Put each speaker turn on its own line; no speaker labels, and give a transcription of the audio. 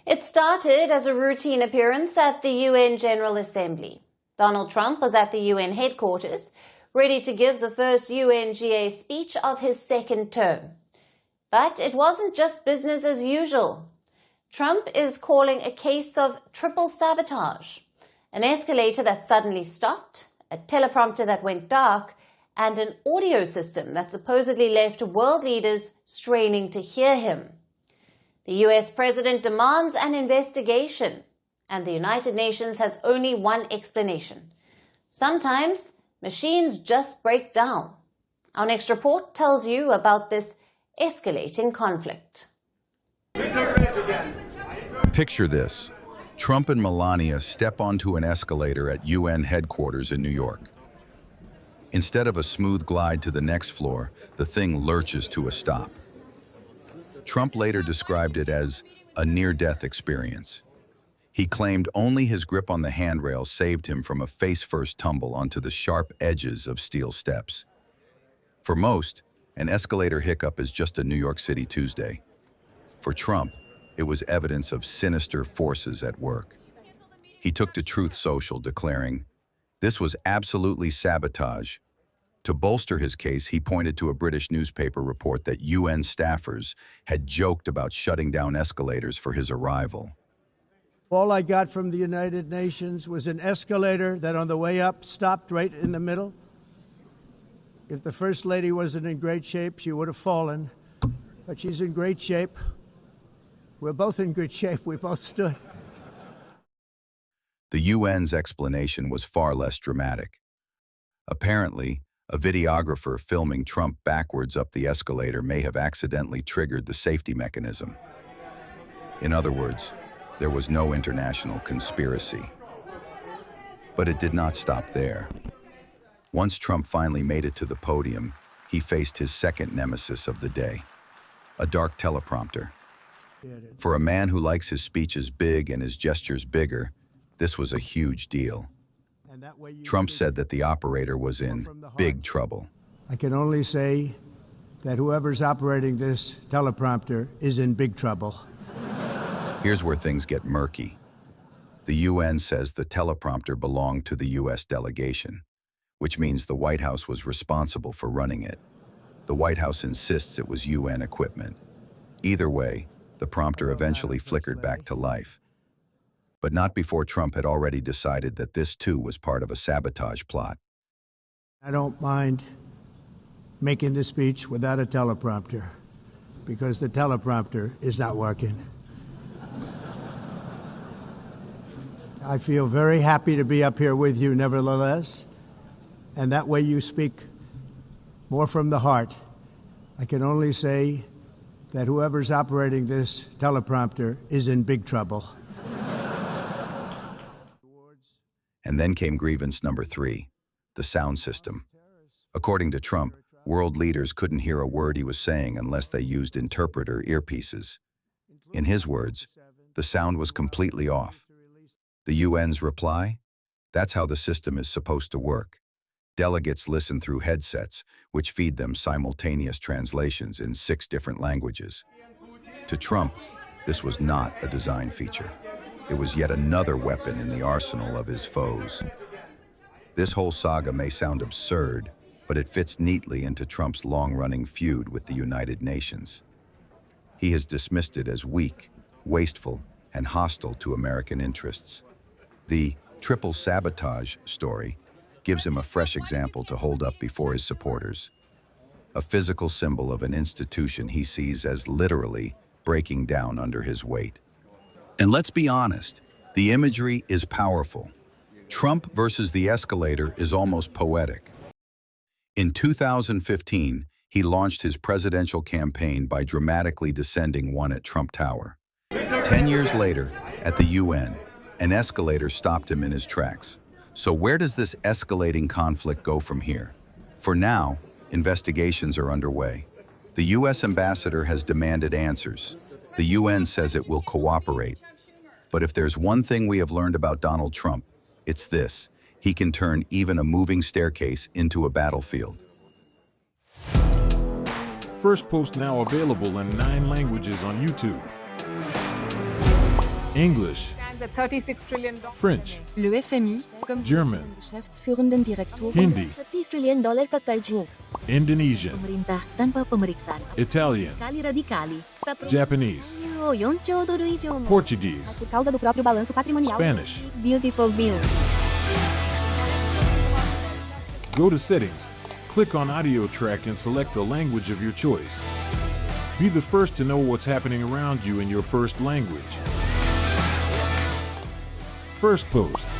It started as a routine appearance at the UN General Assembly. Donald Trump was at the UN headquarters, ready to give the first UNGA speech of his second term. But it wasn't just business as usual. Trump is calling a case of triple sabotage: an escalator that suddenly stopped, a teleprompter that went dark, and an audio system that supposedly left world leaders straining to hear him. The US president demands an investigation, and the United Nations has only one explanation. Sometimes machines just break down. Our next report tells you about this escalating conflict.
Picture this. Trump and Melania step onto an escalator at UN headquarters in New York. Instead of a smooth glide to the next floor, the thing lurches to a stop. Trump later described it as a near-death experience. He claimed only his grip on the handrail saved him from a face-first tumble onto the sharp edges of steel steps. For most, an escalator hiccup is just a New York City Tuesday. For Trump, it was evidence of sinister forces at work. He took to Truth Social, declaring, "This was absolutely sabotage." To bolster his case, he pointed to a British newspaper report that UN staffers had joked about shutting down escalators for his arrival.
All I got from the United Nations was an escalator that on the way up stopped right in the middle. If the First Lady wasn't in great shape, she would have fallen. But she's in great shape. We're both in good shape. We both stood.
The UN's explanation was far less dramatic. Apparently, a videographer filming Trump backwards up the escalator may have accidentally triggered the safety mechanism. In other words, there was no international conspiracy. But it did not stop there. Once Trump finally made it to the podium, he faced his second nemesis of the day, a dark teleprompter. For a man who likes his speeches big and his gestures bigger, this was a huge deal. Trump said that the operator was in big trouble.
I can only say that whoever's operating this teleprompter is in big trouble.
Here's where things get murky. The UN says the teleprompter belonged to the US delegation, which means the White House was responsible for running it. The White House insists it was UN equipment. Either way, the prompter eventually flickered back to life. But not before Trump had already decided that this too was part of a sabotage plot.
I don't mind making the speech without a teleprompter, because the teleprompter is not working. I feel very happy to be up here with you nevertheless, and that way you speak more from the heart. I can only say that whoever's operating this teleprompter is in big trouble.
And then came grievance number 3, the sound system. According to Trump, world leaders couldn't hear a word he was saying unless they used interpreter earpieces. In his words, the sound was completely off. The UN's reply? That's how the system is supposed to work. Delegates listen through headsets, which feed them simultaneous translations in 6 different languages. To Trump, this was not a design feature. It was yet another weapon in the arsenal of his foes. This whole saga may sound absurd, but it fits neatly into Trump's long-running feud with the United Nations. He has dismissed it as weak, wasteful, and hostile to American interests. The triple sabotage story gives him a fresh example to hold up before his supporters. A physical symbol of an institution he sees as literally breaking down under his weight. And let's be honest, the imagery is powerful. Trump versus the escalator is almost poetic. In 2015, he launched his presidential campaign by dramatically descending one at Trump Tower. 10 years later, at the UN, an escalator stopped him in his tracks. So where does this escalating conflict go from here? For now, investigations are underway. The US ambassador has demanded answers. The UN says it will cooperate. But if there's one thing we have learned about Donald Trump, it's this: he can turn even a moving staircase into a battlefield.
Firstpost now available in 9 languages on YouTube. English,
Stands at $36 trillion.
French,
Le FMI, comme
German,
Geschäftsführenden Direktor,
Hindi,
$30 trillion ka karjo.
Indonesian,
Pemerintah tanpa pemeriksaan.
Italian,
Sekali radikali.
Japanese,
4兆ドル以上も
Portuguese,
por causa do próprio balanço patrimonial.
Spanish.
Beautiful bill.
Go to Settings, click on Audio Track and select the language of your choice. Be the first to know what's happening around you in your first language. Firstpost.